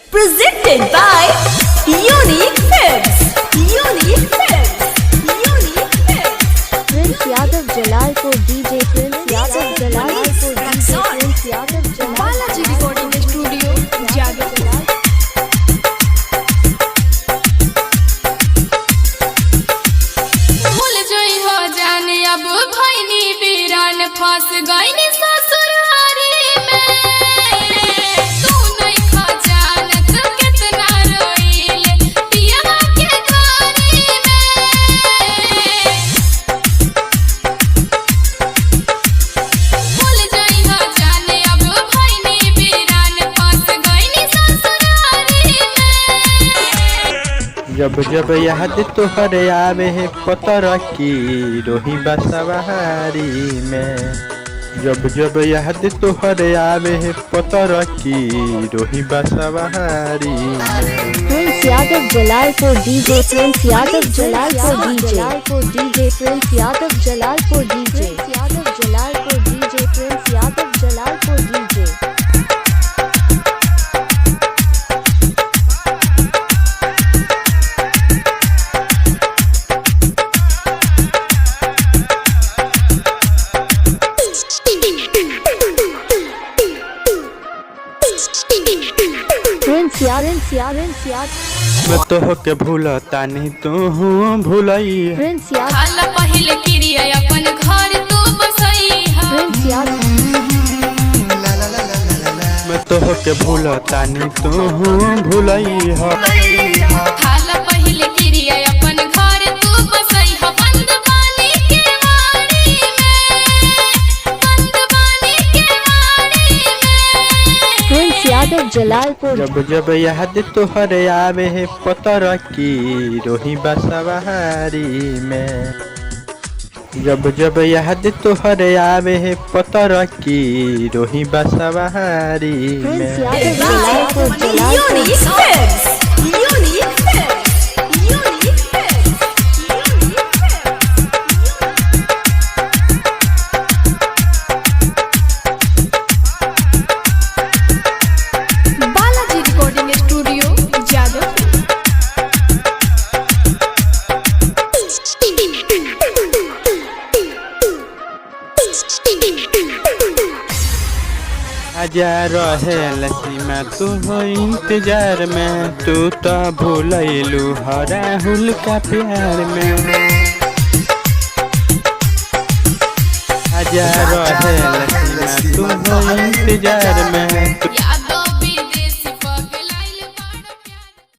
Presented by Unique Films. Unique Films. Unique Films. Prince Yadav Jalalpur DJ Prince Yadav Jalalpur DJ Prince Yadav Jalalpur Balaji Recording Studio, Jagatpur. भूल जोई हो जाने अब भैनी वीरान फंस गईनी ससुरारी में तू नहीं खा जानत कितना रोइले पिया के कारी में भूल जोई हो जाने अब भैनी वीरान फंस गईनी ससुरारी में जब जब याद तोहर आवे है पतर की रोही बसवारी में। जब जब याद तोहर आवे है पतर की रोही बसवारी में। Prince Yadav Jalalpur DJ Prince Yadav Jalalpur DJ Prince Yadav Jalalpur DJ Yadav Jalalpur DJ Prince Yadav Jalalpur DJ Prince Yadav मैं तो के भूलता नहीं तू भूलई है। Prince Yadav खाला पहले क्रिया अपन घर तू बसई हा Prince Yadav मैं तो के भूलता नहीं तू भूलई है। खाला पहले क्रिया अपन घर तू बसई हा बंद पानी के वाड़ी में बंद पानी के वाड़ी में Prince Yadav Jalalpur जब जब याद तोहर आवे है पतर की रोही बसवारी में। जब जब याद तोहर आवे है पतर की रोही बसवारी Prince में। Yadav Jalalpur Unique Films. Unique Films. Unique Films. Unique Films. Balaji Recording Studio, Jagatpur. आजा रहे लसीमा तू हो इंतजार में। तू तो भूलैलू राहुल का प्यार में। आजा रहे लसीमा तू हो इंतजार में। तू